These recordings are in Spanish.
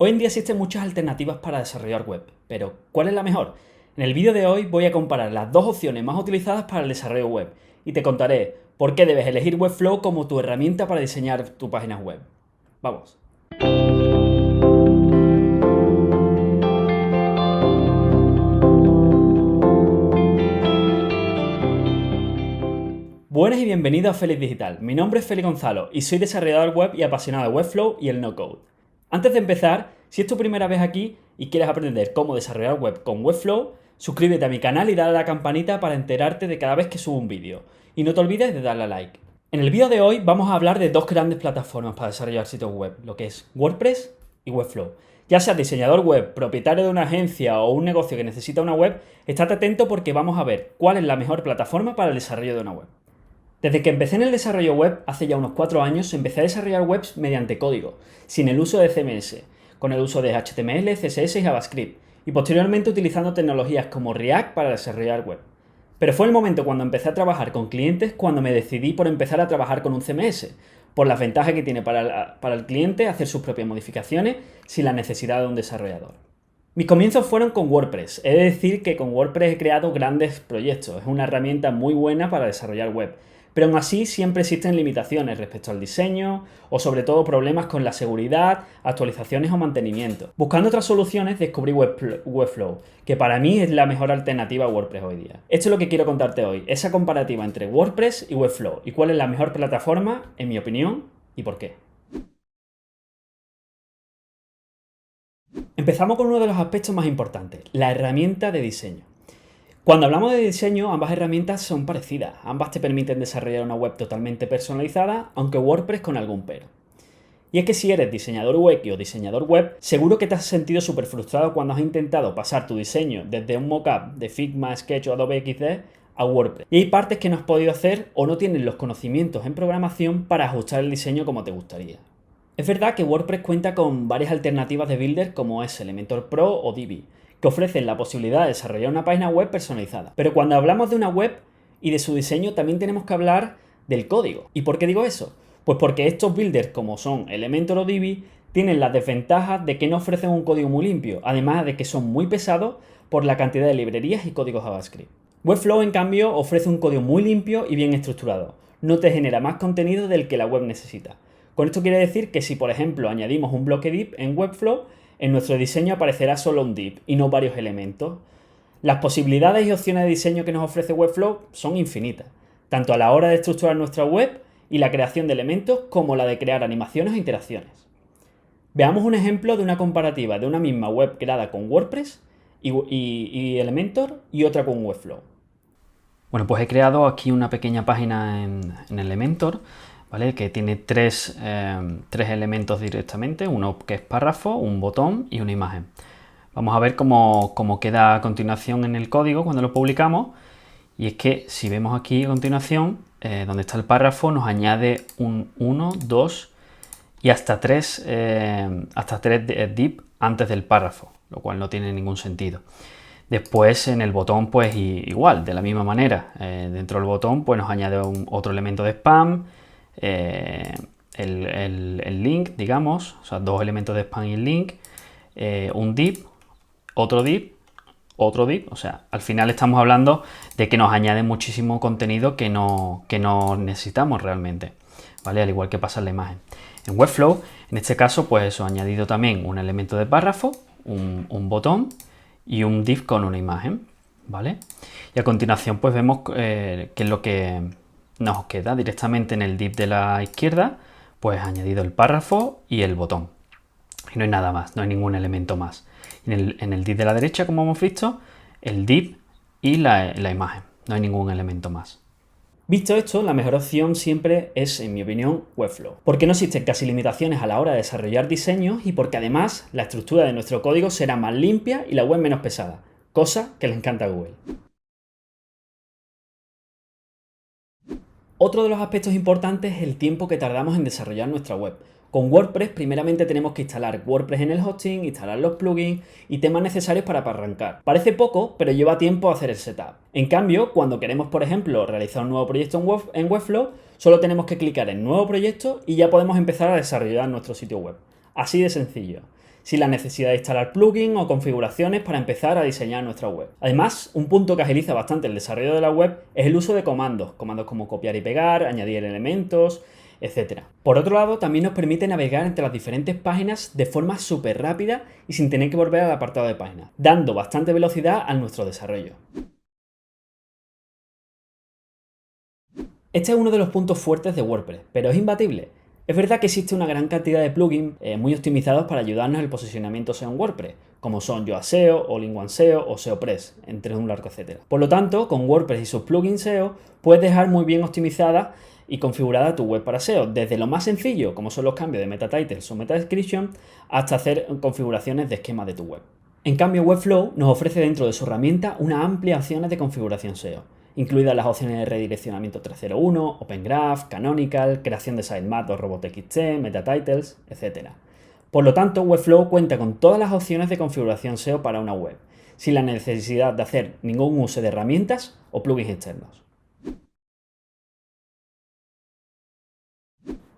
Hoy en día existen muchas alternativas para desarrollar web, pero ¿cuál es la mejor? En el vídeo de hoy voy a comparar las dos opciones más utilizadas para el desarrollo web y te contaré por qué debes elegir Webflow como tu herramienta para diseñar tu página web. Vamos. Buenas y bienvenido a Félix Digital. Mi nombre es Félix Gonzalo y soy desarrollador web y apasionado de Webflow y el no-code. Antes de empezar, si es tu primera vez aquí y quieres aprender cómo desarrollar web con Webflow, suscríbete a mi canal y dale a la campanita para enterarte de cada vez que subo un vídeo. Y no te olvides de darle a like. En el vídeo de hoy vamos a hablar de dos grandes plataformas para desarrollar sitios web, lo que es WordPress y Webflow. Ya seas diseñador web, propietario de una agencia o un negocio que necesita una web, estate atento porque vamos a ver cuál es la mejor plataforma para el desarrollo de una web. Desde que empecé en el desarrollo web, hace ya unos 4 años, empecé a desarrollar webs mediante código, sin el uso de CMS, con el uso de HTML, CSS y JavaScript, y posteriormente utilizando tecnologías como React para desarrollar web. Pero fue el momento cuando empecé a trabajar con clientes cuando me decidí por empezar a trabajar con un CMS, por las ventajas que tiene para el cliente hacer sus propias modificaciones sin la necesidad de un desarrollador. Mis comienzos fueron con WordPress, he de decir que con WordPress he creado grandes proyectos, es una herramienta muy buena para desarrollar web. Pero aún así siempre existen limitaciones respecto al diseño o sobre todo problemas con la seguridad, actualizaciones o mantenimiento. Buscando otras soluciones descubrí Webflow, que para mí es la mejor alternativa a WordPress hoy día. Esto es lo que quiero contarte hoy, esa comparativa entre WordPress y Webflow y cuál es la mejor plataforma, en mi opinión, y por qué. Empezamos con uno de los aspectos más importantes, la herramienta de diseño. Cuando hablamos de diseño, ambas herramientas son parecidas. Ambas te permiten desarrollar una web totalmente personalizada, aunque WordPress con algún pero. Y es que si eres diseñador UX o diseñador web, seguro que te has sentido súper frustrado cuando has intentado pasar tu diseño desde un mockup de Figma, Sketch o Adobe XD a WordPress. Y hay partes que no has podido hacer o no tienes los conocimientos en programación para ajustar el diseño como te gustaría. Es verdad que WordPress cuenta con varias alternativas de builder como es Elementor Pro o Divi, que ofrecen la posibilidad de desarrollar una página web personalizada. Pero cuando hablamos de una web y de su diseño, también tenemos que hablar del código. ¿Y por qué digo eso? Pues porque estos builders, como son Elementor o Divi, tienen las desventajas de que no ofrecen un código muy limpio, además de que son muy pesados por la cantidad de librerías y códigos JavaScript. Webflow, en cambio, ofrece un código muy limpio y bien estructurado. No te genera más contenido del que la web necesita. Con esto quiere decir que si, por ejemplo, añadimos un bloque div en Webflow, en nuestro diseño aparecerá solo un div y no varios elementos. Las posibilidades y opciones de diseño que nos ofrece Webflow son infinitas, tanto a la hora de estructurar nuestra web y la creación de elementos como la de crear animaciones e interacciones. Veamos un ejemplo de una comparativa de una misma web creada con WordPress y Elementor y otra con Webflow. Bueno, pues he creado aquí una pequeña página en Elementor, ¿vale? Que tiene tres elementos directamente, uno que es párrafo, un botón y una imagen. Vamos a ver cómo queda a continuación en el código cuando lo publicamos. Y es que si vemos aquí a continuación, donde está el párrafo, nos añade un 1, 2 y hasta 3 div antes del párrafo, lo cual no tiene ningún sentido. Después en el botón pues igual, de la misma manera. Dentro del botón pues nos añade otro elemento de spam, el link, digamos, o sea, dos elementos de spam y el link, un div, otro div, o sea, al final estamos hablando de que nos añade muchísimo contenido que no necesitamos realmente, ¿vale? Al igual que pasa en la imagen. En Webflow, en este caso, pues eso, ha añadido también un elemento de párrafo, un botón y un div con una imagen, ¿vale? Y a continuación pues vemos qué es lo que nos queda directamente en el div de la izquierda, pues añadido el párrafo y el botón. Y no hay nada más, no hay ningún elemento más. En el div de la derecha, como hemos visto, el div y la imagen, no hay ningún elemento más. Visto esto, la mejor opción siempre es, en mi opinión, Webflow, porque no existen casi limitaciones a la hora de desarrollar diseños y porque además la estructura de nuestro código será más limpia y la web menos pesada, cosa que le encanta a Google. Otro de los aspectos importantes es el tiempo que tardamos en desarrollar nuestra web. Con WordPress primeramente tenemos que instalar WordPress en el hosting, instalar los plugins y temas necesarios para arrancar. Parece poco, pero lleva tiempo hacer el setup. En cambio, cuando queremos, por ejemplo, realizar un nuevo proyecto en Webflow, solo tenemos que clicar en Nuevo proyecto y ya podemos empezar a desarrollar nuestro sitio web. Así de sencillo. sin la necesidad de instalar plugins o configuraciones para empezar a diseñar nuestra web. Además, un punto que agiliza bastante el desarrollo de la web es el uso de comandos como copiar y pegar, añadir elementos, etc. Por otro lado, también nos permite navegar entre las diferentes páginas de forma súper rápida y sin tener que volver al apartado de páginas, dando bastante velocidad a nuestro desarrollo. Este es uno de los puntos fuertes de WordPress, pero es imbatible. Es verdad que existe una gran cantidad de plugins muy optimizados para ayudarnos en el posicionamiento SEO en WordPress, como son Yoast SEO, All-in-One SEO o SEOpress, entre un largo etcétera. Por lo tanto, con WordPress y sus plugins SEO, puedes dejar muy bien optimizada y configurada tu web para SEO, desde lo más sencillo, como son los cambios de meta titles o meta description, hasta hacer configuraciones de esquema de tu web. En cambio, Webflow nos ofrece dentro de su herramienta una amplia opciones de configuración SEO, incluidas las opciones de redireccionamiento 301, Open Graph, Canonical, creación de sitemap o robots.txt, meta titles, etc. Por lo tanto, Webflow cuenta con todas las opciones de configuración SEO para una web, sin la necesidad de hacer ningún uso de herramientas o plugins externos.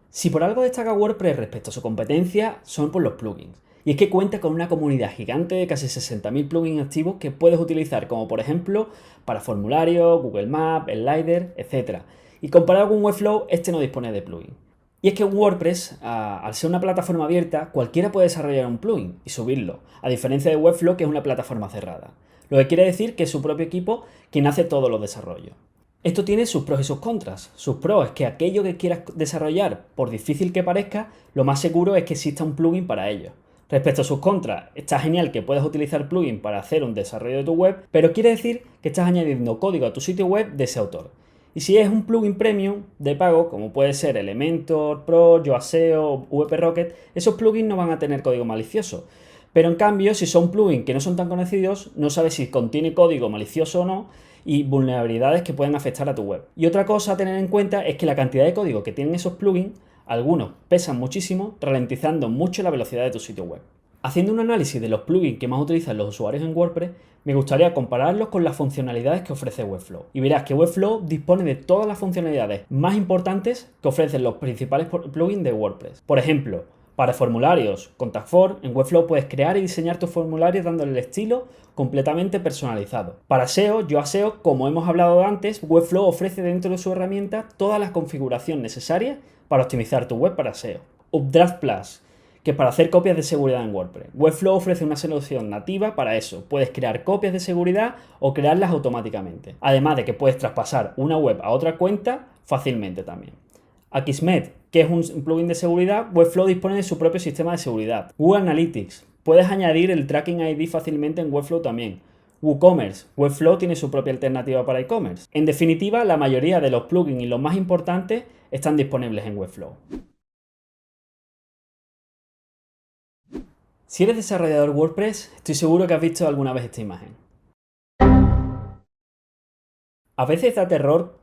Si por algo destaca WordPress respecto a su competencia, son por los plugins. Y es que cuenta con una comunidad gigante de casi 60.000 plugins activos que puedes utilizar, como por ejemplo para formularios, Google Maps, Slider, etc. Y comparado con Webflow, este no dispone de plugin. Y es que en WordPress, al ser una plataforma abierta, cualquiera puede desarrollar un plugin y subirlo, a diferencia de Webflow, que es una plataforma cerrada. Lo que quiere decir que es su propio equipo quien hace todos los desarrollos. Esto tiene sus pros y sus contras. Sus pros es que aquello que quieras desarrollar, por difícil que parezca, lo más seguro es que exista un plugin para ello. Respecto a sus contras, está genial que puedas utilizar plugin para hacer un desarrollo de tu web, pero quiere decir que estás añadiendo código a tu sitio web de ese autor. Y si es un plugin premium de pago, como puede ser Elementor Pro, Yoast SEO, WP-Rocket, esos plugins no van a tener código malicioso. Pero en cambio, si son plugins que no son tan conocidos, no sabes si contiene código malicioso o no y vulnerabilidades que pueden afectar a tu web. Y otra cosa a tener en cuenta es que la cantidad de código que tienen esos plugins, algunos pesan muchísimo, ralentizando mucho la velocidad de tu sitio web. Haciendo un análisis de los plugins que más utilizan los usuarios en WordPress, me gustaría compararlos con las funcionalidades que ofrece Webflow. Y verás que Webflow dispone de todas las funcionalidades más importantes que ofrecen los principales plugins de WordPress. Por ejemplo, para formularios, Contact Form, en Webflow puedes crear y diseñar tus formularios dándole el estilo completamente personalizado. Para SEO, Yoast SEO, como hemos hablado antes, Webflow ofrece dentro de su herramienta todas las configuraciones necesarias para optimizar tu web para SEO. Updraft Plus, que es para hacer copias de seguridad en WordPress. Webflow ofrece una solución nativa para eso. Puedes crear copias de seguridad o crearlas automáticamente. Además de que puedes traspasar una web a otra cuenta fácilmente también. Akismet, que es un plugin de seguridad, Webflow dispone de su propio sistema de seguridad. Google Analytics, puedes añadir el tracking ID fácilmente en Webflow también. WooCommerce, Webflow tiene su propia alternativa para e-commerce. En definitiva, la mayoría de los plugins y los más importantes están disponibles en Webflow. Si eres desarrollador WordPress, estoy seguro que has visto alguna vez esta imagen. A veces da terror,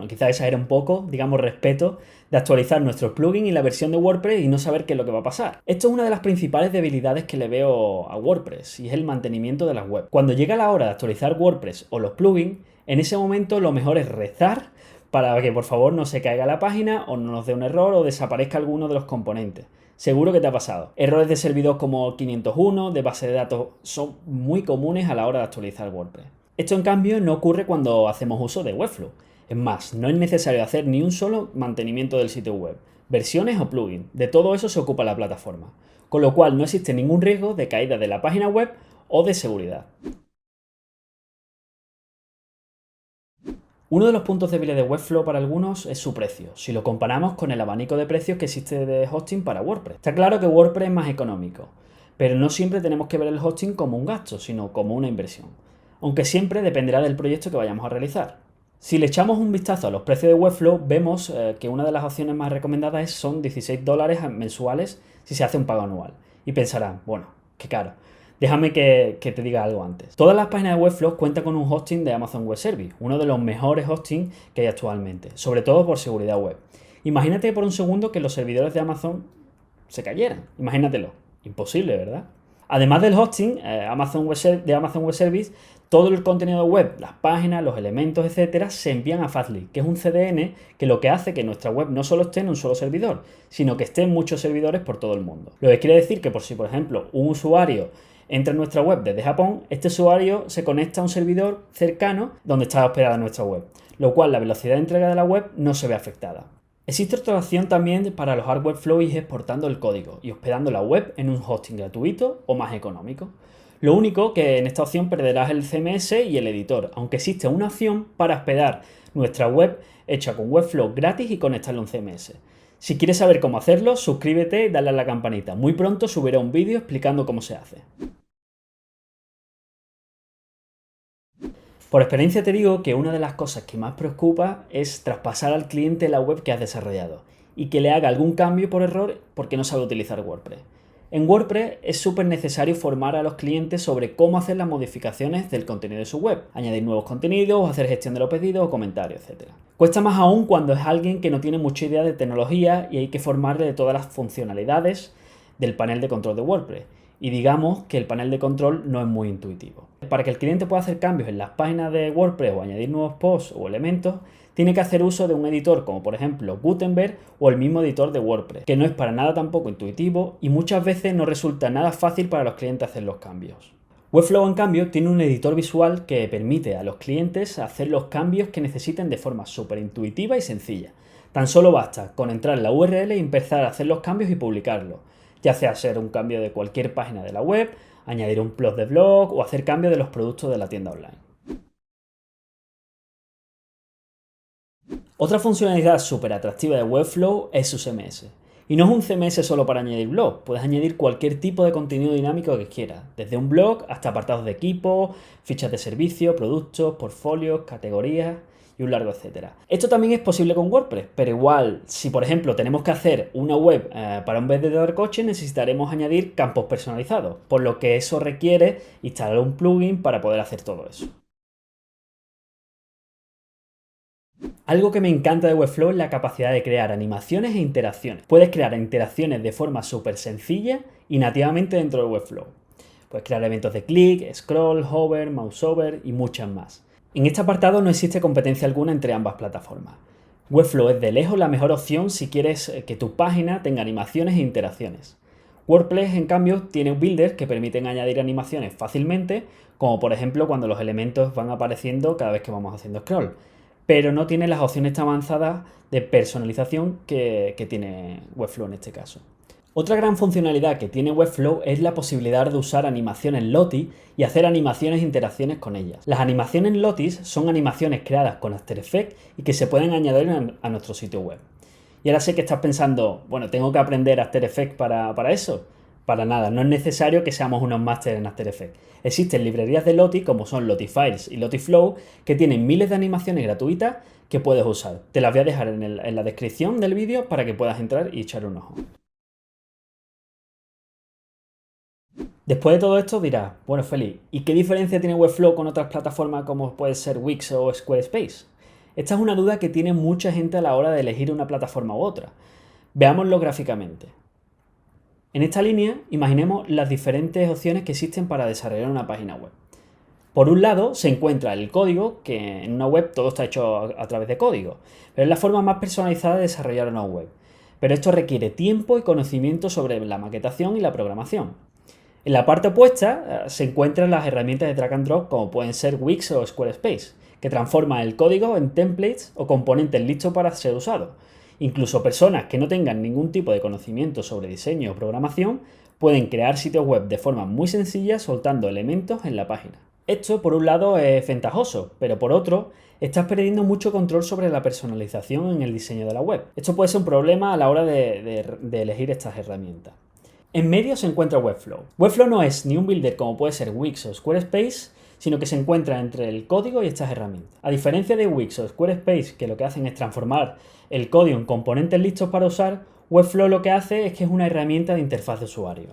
quizás exagera un poco, digamos respeto, de actualizar nuestros plugins y la versión de WordPress y no saber qué es lo que va a pasar. Esto es una de las principales debilidades que le veo a WordPress y es el mantenimiento de las webs. Cuando llega la hora de actualizar WordPress o los plugins, en ese momento lo mejor es rezar para que por favor no se caiga la página o no nos dé un error o desaparezca alguno de los componentes. Seguro que te ha pasado. Errores de servidor como 501, de base de datos, son muy comunes a la hora de actualizar WordPress. Esto en cambio no ocurre cuando hacemos uso de Webflow. Es más, no es necesario hacer ni un solo mantenimiento del sitio web, versiones o plugins. De todo eso se ocupa la plataforma. Con lo cual no existe ningún riesgo de caída de la página web o de seguridad. Uno de los puntos débiles de Webflow para algunos es su precio, si lo comparamos con el abanico de precios que existe de hosting para WordPress. Está claro que WordPress es más económico, pero no siempre tenemos que ver el hosting como un gasto, sino como una inversión, aunque siempre dependerá del proyecto que vayamos a realizar. Si le echamos un vistazo a los precios de Webflow, vemos que una de las opciones más recomendadas son $16 mensuales si se hace un pago anual. Y pensarán, bueno, qué caro. Déjame que te diga algo antes. Todas las páginas de Webflow cuentan con un hosting de Amazon Web Service, uno de los mejores hostings que hay actualmente, sobre todo por seguridad web. Imagínate por un segundo que los servidores de Amazon se cayeran. Imagínatelo. Imposible, ¿verdad? Además del hosting, de Amazon Web Service, todo el contenido web, las páginas, los elementos, etcétera, se envían a Fastly, que es un CDN que lo que hace que nuestra web no solo esté en un solo servidor, sino que esté en muchos servidores por todo el mundo. Lo que quiere decir que si por ejemplo un usuario entra en nuestra web desde Japón, este usuario se conecta a un servidor cercano donde está hospedada nuestra web, lo cual la velocidad de entrega de la web no se ve afectada. Existe otra opción también para alojar Webflow y es exportando el código y hospedando la web en un hosting gratuito o más económico. Lo único que en esta opción perderás el CMS y el editor, aunque existe una opción para hospedar nuestra web hecha con Webflow gratis y conectarlo a un CMS. Si quieres saber cómo hacerlo, suscríbete y dale a la campanita. Muy pronto subiré un vídeo explicando cómo se hace. Por experiencia te digo que una de las cosas que más preocupa es traspasar al cliente la web que has desarrollado y que le haga algún cambio por error porque no sabe utilizar WordPress. En WordPress es súper necesario formar a los clientes sobre cómo hacer las modificaciones del contenido de su web, añadir nuevos contenidos, hacer gestión de los pedidos o comentarios, etc. Cuesta más aún cuando es alguien que no tiene mucha idea de tecnología y hay que formarle de todas las funcionalidades del panel de control de WordPress. Y digamos que el panel de control no es muy intuitivo. Para que el cliente pueda hacer cambios en las páginas de WordPress o añadir nuevos posts o elementos, tiene que hacer uso de un editor como por ejemplo Gutenberg o el mismo editor de WordPress, que no es para nada tampoco intuitivo y muchas veces no resulta nada fácil para los clientes hacer los cambios. Webflow, en cambio, tiene un editor visual que permite a los clientes hacer los cambios que necesiten de forma súper intuitiva y sencilla. Tan solo basta con entrar en la URL y empezar a hacer los cambios y publicarlos, ya sea hacer un cambio de cualquier página de la web, añadir un post de blog o hacer cambios de los productos de la tienda online. Otra funcionalidad súper atractiva de Webflow es su CMS. Y no es un CMS solo para añadir blog, puedes añadir cualquier tipo de contenido dinámico que quieras, desde un blog hasta apartados de equipo, fichas de servicio, productos, portfolios, categorías y un largo etcétera. Esto también es posible con WordPress, pero igual, si por ejemplo tenemos que hacer una web para un vendedor de coches, necesitaremos añadir campos personalizados, por lo que eso requiere instalar un plugin para poder hacer todo eso. Algo que me encanta de Webflow es la capacidad de crear animaciones e interacciones. Puedes crear interacciones de forma súper sencilla y nativamente dentro de Webflow. Puedes crear eventos de clic, scroll, hover, mouse over y muchas más. En este apartado no existe competencia alguna entre ambas plataformas. Webflow es de lejos la mejor opción si quieres que tu página tenga animaciones e interacciones. WordPress, en cambio, tiene builders que permiten añadir animaciones fácilmente, como por ejemplo cuando los elementos van apareciendo cada vez que vamos haciendo scroll, pero no tiene las opciones tan avanzadas de personalización que tiene Webflow en este caso. Otra gran funcionalidad que tiene Webflow es la posibilidad de usar animaciones Lottie y hacer animaciones e interacciones con ellas. Las animaciones Lottie son animaciones creadas con After Effects y que se pueden añadir a nuestro sitio web. Y ahora sé que estás pensando, bueno, ¿tengo que aprender After Effects para eso? Para nada, no es necesario que seamos unos másteres en After Effects. Existen librerías de Lottie como son Lottie Files y Lottie Flow que tienen miles de animaciones gratuitas que puedes usar. Te las voy a dejar en la descripción del vídeo para que puedas entrar y echar un ojo. Después de todo esto dirás, bueno Félix, ¿y qué diferencia tiene Webflow con otras plataformas como puede ser Wix o Squarespace? Esta es una duda que tiene mucha gente a la hora de elegir una plataforma u otra. Veámoslo gráficamente. En esta línea, imaginemos las diferentes opciones que existen para desarrollar una página web. Por un lado, se encuentra el código, que en una web todo está hecho a través de código, pero es la forma más personalizada de desarrollar una web. Pero esto requiere tiempo y conocimiento sobre la maquetación y la programación. En la parte opuesta se encuentran las herramientas de drag and drop como pueden ser Wix o Squarespace, que transforman el código en templates o componentes listos para ser usados. Incluso personas que no tengan ningún tipo de conocimiento sobre diseño o programación pueden crear sitios web de forma muy sencilla soltando elementos en la página. Esto por un lado es ventajoso, pero por otro estás perdiendo mucho control sobre la personalización en el diseño de la web. Esto puede ser un problema a la hora de elegir estas herramientas. En medio se encuentra Webflow. Webflow no es ni un builder como puede ser Wix o Squarespace, sino que se encuentra entre el código y estas herramientas. A diferencia de Wix o Squarespace, que lo que hacen es transformar el código en componentes listos para usar, Webflow lo que hace es que es una herramienta de interfaz de usuario.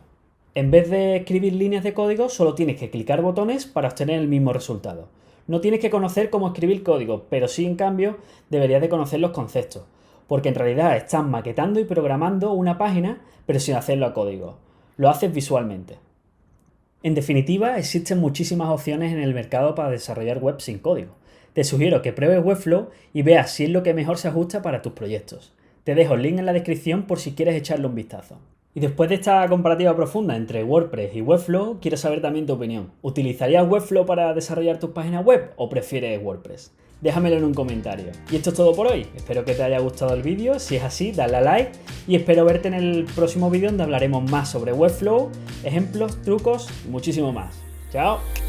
En vez de escribir líneas de código, solo tienes que clicar botones para obtener el mismo resultado. No tienes que conocer cómo escribir código, pero sí, en cambio, deberías de conocer los conceptos, porque en realidad estás maquetando y programando una página, pero sin hacerlo a código. Lo haces visualmente. En definitiva, existen muchísimas opciones en el mercado para desarrollar web sin código. Te sugiero que pruebes Webflow y veas si es lo que mejor se ajusta para tus proyectos. Te dejo el link en la descripción por si quieres echarle un vistazo. Y después de esta comparativa profunda entre WordPress y Webflow, quiero saber también tu opinión. ¿Utilizarías Webflow para desarrollar tus páginas web o prefieres WordPress? Déjamelo en un comentario. Y esto es todo por hoy. Espero que te haya gustado el vídeo. Si es así, dale a like y espero verte en el próximo vídeo donde hablaremos más sobre Webflow, ejemplos, trucos y muchísimo más. ¡Chao!